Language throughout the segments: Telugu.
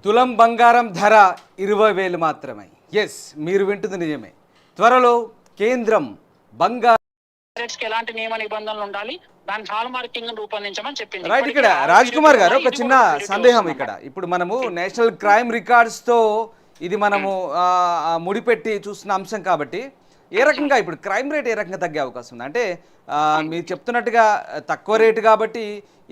తులం బంగారం ధర 20,000 మాత్రమే. ఎస్, మీరు వింటుంది నిజమే. త్వరలో కేంద్రం బంగారం ఎలాంటి నియమ నిబంధనలు ఉండాలి, దాని హాల్ మార్కింగ్ రూపొందించమని చెప్పింది. రైట్. ఇక్కడ రాజ్ కుమార్ గారు ఒక చిన్న సందేహం. ఇక్కడ ఇప్పుడు మనము నేషనల్ క్రైమ్ రికార్డ్స్ తో ఇది మనము ముడిపెట్టి చూస్తున్న అంశం కాబట్టి ఏ రకంగా ఇప్పుడు క్రైమ్ రేట్ ఏ రకంగా తగ్గే అవకాశం ఉంది? అంటే మీరు చెప్తున్నట్టుగా తక్కువ రేటు కాబట్టి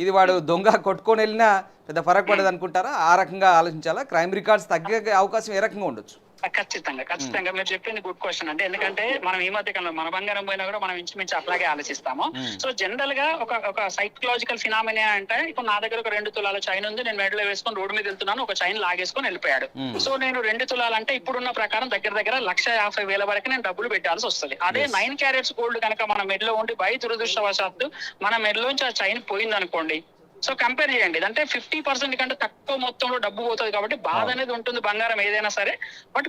ఇది వాడు దొంగ కొట్టుకొని వెళ్ళినా పెద్ద ఫరక్ పడదు అనుకుంటారా? ఆ రకంగా ఆలోచించాలా? క్రైమ్ రికార్డ్స్ తగ్గే అవకాశం ఏ రకంగా ఉండొచ్చు? ఖచ్చితంగా మీరు చెప్పింది గుడ్ క్వశ్చన్ అండి. ఎందుకంటే మనం ఈ మధ్య కాలంలో మన బంగారం పోయినా కూడా మనం ఇంచుమించు అట్లాగే ఆలోచిస్తాము. సో జనరల్ గా ఒక సైకలాజికల్ ఫినామినా అంటే, ఇప్పుడు నా దగ్గర ఒక 2 తులాల చైన్ ఉంది, నేను మెడలో వేసుకొని రోడ్డు మీద వెళ్తున్నాను, ఒక చైన్ లాగేసుకొని వెళ్ళిపోయాడు. సో నేను 2 తులాలు అంటే ఇప్పుడున్న ప్రకారం దగ్గర 1,50,000 వరకు నేను డబ్బులు పెట్టాల్సి వస్తుంది. అదే 9 క్యారెట్స్ గోల్డ్ కనుక మన మెడలో ఉండి దురదృష్టవశాత్తు మన మెడలోంచి ఆ చైన్ పోయింది అనుకోండి, సో కంపేర్ చేయండి. అంటే 50% కంటే తక్కువ మొత్తంలో డబ్బు పోతుంది కాబట్టి బాధ అనేది ఉంటుంది బంగారం ఏదైనా సరే. బట్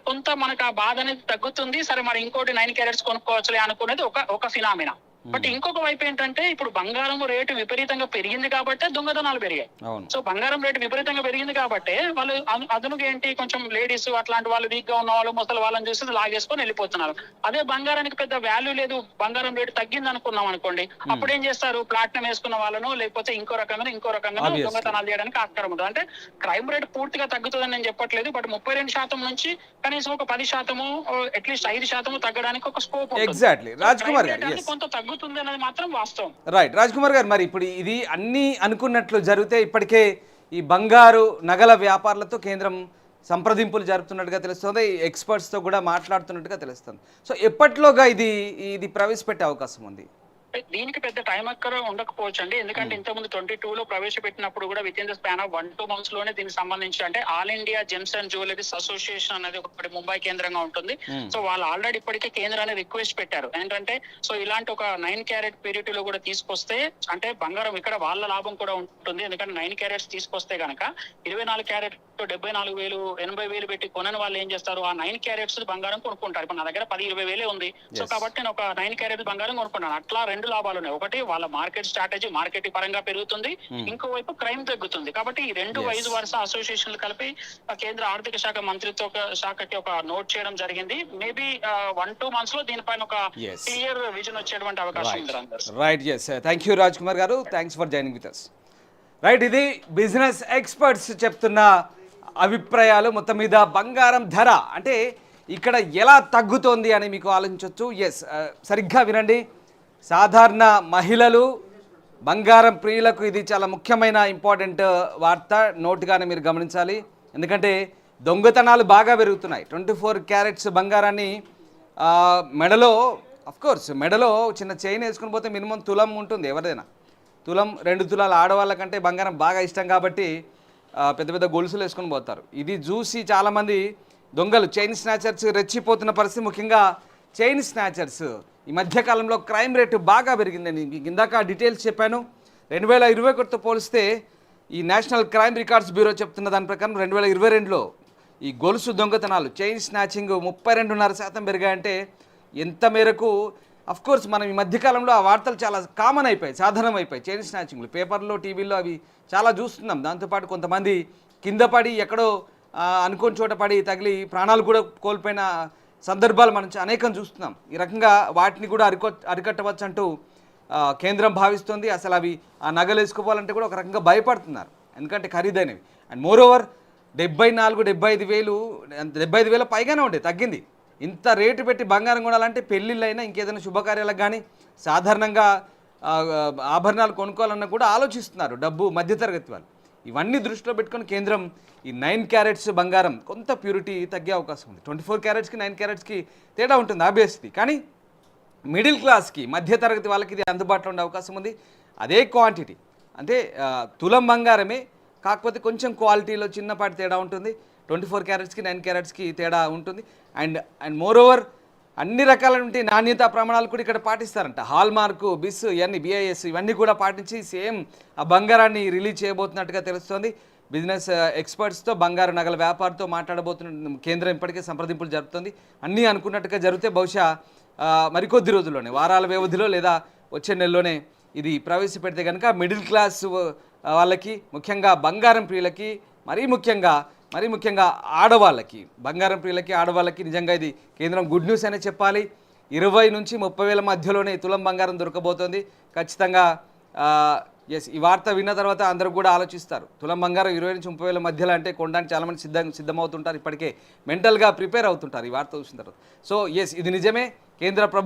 కొంత మనకు ఆ బాధ అనేది తగ్గుతుంది. సరే మరి ఇంకోటి 9 క్యారెట్స్ కొనుక్కోవచ్చులే అనుకునేది ఒక ఫినామినా. బట్ ఇంకొక వైపు ఏంటంటే, ఇప్పుడు బంగారం రేటు విపరీతంగా పెరిగింది కాబట్టి దొంగతనాలు పెరిగాయి. సో బంగారం రేటు విపరీతంగా పెరిగింది కాబట్టి వాళ్ళు అదనుగా ఏంటి, కొంచెం లేడీస్ అట్లాంటి వాళ్ళు, వీక్ గా ఉన్న వాళ్ళు, ముసలి వాళ్ళని చూసి లాగేసుకొని వెళ్ళిపోతున్నారు. అదే బంగారానికి పెద్ద వాల్యూ లేదు, బంగారం రేటు తగ్గింది అనుకున్నాం అనుకోండి, అప్పుడు ఏం చేస్తారు, ప్లాటినం వేసుకున్న వాళ్ళను లేకపోతే ఇంకో రకంగా దొంగతనాలు చేయడానికి ఆస్కారం ఉంటుంది. అంటే క్రైమ్ రేట్ పూర్తిగా తగ్గుతుందని నేను చెప్పట్లేదు, బట్ 32% నుంచి కనీసం ఒక 10%, అట్లీస్ట్ 5% తగ్గడానికి ఒక స్కోప్ ఉంటుంది. కొంత తగ్గుతుంది అనేది మాత్రం వాస్తవం. రైట్. రాజ్ కుమార్ గారు, మరి ఇప్పుడు ఇది అన్ని అనుకున్నట్లు జరిగితే ఇప్పటికే ఈ బంగారు నగల వ్యాపారులతో కేంద్రం సంప్రదింపులు జరుపుతున్నట్టుగా తెలుస్తుంది, ఎక్స్పర్ట్స్తో కూడా మాట్లాడుతున్నట్టుగా తెలుస్తుంది. సో ఎప్పట్లోగా ఇది ప్రవేశపెట్టే అవకాశం ఉంది? దీనికి పెద్ద టైం అక్కడ ఉండకపోవచ్చు అండి. ఎందుకంటే ఇంతకుముందు 22లో ప్రవేశపెట్టినప్పుడు కూడా within the span of 1-2 months లోనే దీనికి సంబంధించి, అంటే all India gems and jewelleries association అనేది ఒకటి ముంబై కేంద్రంగా ఉంటుంది. సో వాళ్ళు ఆల్రెడీ ఇప్పటికే కేంద్రాన్ని రిక్వెస్ట్ పెట్టారు ఏంటంటే, సో ఇలాంటి ఒక 9 క్యారెట్ ప్యూరిటీ లో కూడా తీసుకొస్తే, అంటే బంగారం ఇక్కడ వాళ్ళ లాభం కూడా ఉంటుంది. ఎందుకంటే 9 క్యారెట్స్ తీసుకొస్తే కనుక 24 క్యారెట్ 74,000 80,000 పెట్టి కొనని వాళ్ళు ఏం చేస్తారు, ఆ 9 క్యారెట్స్ బంగారం కొనుక్కుంటారు. ఇప్పుడు నా దగ్గర 10-20,000 ఉంది, సో కాబట్టి నేను ఒక 9 క్యారెట్ బంగారం కొనుక్కుంటాను. అట్లా 2 లాభాలు ఉన్నాయి. ఒకటి వాళ్ళ మార్కెట్ స్ట్రాటజీ, మార్కెటింగ్ పరంగా పెరుగుతుంది, ఇంకోవైపు క్రైమ్ తగ్గుతుంది. కాబట్టి ఈ 2 వైజ్ వర్స అసోసియేషన్లు కలిపి కేంద్ర ఆర్థిక శాఖ మంత్రిత్వ శాఖకి ఒక నోట్ చేయడం జరిగింది. మేబీ 1-2 months లో దీనిపైన ఒక క్లియర్ విజన్ వచ్చేటువంటి అవకాశం ఉంది. Right. Yes, thank you Raj Kumar గారు, thanks for joining with us. Right, ఇది బిజినెస్ ఎక్స్పర్ట్స్ చెప్తున్న అభిప్రాయాలు. మొత్తం మీద బంగారం ధర అంటే ఇక్కడ ఎలా తగ్గుతోంది అని మీకు ఆలోచించవచ్చు. ఎస్, సరిగ్గా వినండి. సాధారణ మహిళలు, బంగారం ప్రియులకు ఇది చాలా ముఖ్యమైన ఇంపార్టెంట్ వార్త, నోటుగానే మీరు గమనించాలి. ఎందుకంటే దొంగతనాలు బాగా పెరుగుతున్నాయి. 24 క్యారెట్స్ బంగారాన్ని మెడలో, అఫ్కోర్స్ మెడలో చిన్న చైన్ వేసుకుని పోతే మినిమం తులం ఉంటుంది ఎవరిదైనా. తులం 2 తులాల ఆడవాళ్ళకంటే బంగారం బాగా ఇష్టం కాబట్టి పెద్ద పెద్ద గొలుసులు వేసుకొని పోతారు. ఇది చూసి చాలామంది దొంగలు, చైన్ స్నాచర్స్ రెచ్చిపోతున్న పరిస్థితి. ముఖ్యంగా చైన్ స్నాచర్స్ ఈ మధ్యకాలంలో క్రైమ్ రేటు బాగా పెరిగిందని ఇందాక డీటెయిల్స్ చెప్పాను. 2021తో పోలిస్తే ఈ నేషనల్ క్రైమ్ రికార్డ్స్ బ్యూరో చెప్తున్న దాని ప్రకారం 2022లో ఈ గొలుసు దొంగతనాలు, చైన్ స్నాచింగ్ 32.5% పెరిగాయంటే ఎంత మేరకు? అఫ్కోర్స్ మనం ఈ మధ్యకాలంలో ఆ వార్తలు చాలా కామన్ అయిపోయాయి, సాధారణం అయిపోయాయి. చైన్ స్నాచింగ్లు పేపర్లో, టీవీల్లో అవి చాలా చూస్తున్నాం. దాంతోపాటు కొంతమంది కింద పడి ఎక్కడో అనుకోని చోట పడి తగిలి ప్రాణాలు కూడా కోల్పోయిన సందర్భాలు మనం అనేకం చూస్తున్నాం. ఈ రకంగా వాటిని కూడా అరికట్టవచ్చు అంటూ కేంద్రం భావిస్తుంది. అసలు అవి ఆ నగలు వేసుకోవాలంటే కూడా ఒక రకంగా భయపడుతున్నారు, ఎందుకంటే ఖరీదైనవి. అండ్ మోరోవర్ 74-75,000 పైగానే ఉండే, తగ్గింది. ఇంత రేటు పెట్టి బంగారం కొనాలంటే పెళ్ళిళ్ళైనా ఇంకేదైనా శుభకార్యాలకు కానీ సాధారణంగా ఆభరణాలు కొనుక్కోవాలన్నా కూడా ఆలోచిస్తున్నారు డబ్బు మధ్యతరగతి వాళ్ళు. ఇవన్నీ దృష్టిలో పెట్టుకొని కేంద్రం ఈ 9 క్యారెట్స్ బంగారం కొంత ప్యూరిటీ తగ్గే అవకాశం ఉంది. 24 క్యారెట్స్కి 9 క్యారెట్స్కి తేడా ఉంటుంది ఆబ్వియస్లీ, కానీ మిడిల్ క్లాస్కి, మధ్యతరగతి వాళ్ళకి ఇది అందుబాటులో ఉండే అవకాశం ఉంది. అదే క్వాంటిటీ, అంటే తులం బంగారమే, కాకపోతే కొంచెం క్వాలిటీలో చిన్నపాటి తేడా ఉంటుంది. 24 క్యారెట్స్కి 9 క్యారెట్స్కి తేడా ఉంటుంది. అండ్ మోరోవర్ అన్ని రకాలైన నాణ్యతా ప్రమాణాలు కూడా ఇక్కడ పాటిస్తారంట. హాల్ మార్కు, బిస్, ఇవన్నీ BIS ఇవన్నీ కూడా పాటించి సేమ్ ఆ బంగారాన్ని రిలీజ్ చేయబోతున్నట్టుగా తెలుస్తోంది. బిజినెస్ ఎక్స్పర్ట్స్తో, బంగారు నగల వ్యాపారితో మాట్లాడబోతున్న కేంద్రం ఇప్పటికే సంప్రదింపులు జరుపుతుంది. అన్నీ అనుకున్నట్టుగా జరిగితే బహుశా మరికొద్ది రోజుల్లోనే, వారాల వ్యవధిలో లేదా వచ్చే నెలలోనే ఇది ప్రవేశపెడితే కనుక మిడిల్ క్లాస్ వాళ్ళకి, ముఖ్యంగా బంగారం ప్రియులకి మరీ ముఖ్యంగా ఆడవాళ్ళకి, బంగారం ప్రియులకి, ఆడవాళ్ళకి నిజంగా ఇది కేంద్రం గుడ్ న్యూస్ అనే చెప్పాలి. 20 నుంచి 30 వేల మధ్యలోనే తులం బంగారం దొరకబోతోంది. ఖచ్చితంగా ఎస్, ఈ వార్త విన్న తర్వాత అందరూ కూడా ఆలోచిస్తారు. తులం బంగారం 20 నుంచి 30 వేల మధ్యలో అంటే కొనడానికి చాలామంది సిద్ధమవుతుంటారు. ఇప్పటికే మెంటల్గా ప్రిపేర్ అవుతుంటారు ఈ వార్త చూసిన తర్వాత. సో ఎస్, ఇది నిజమే. కేంద్ర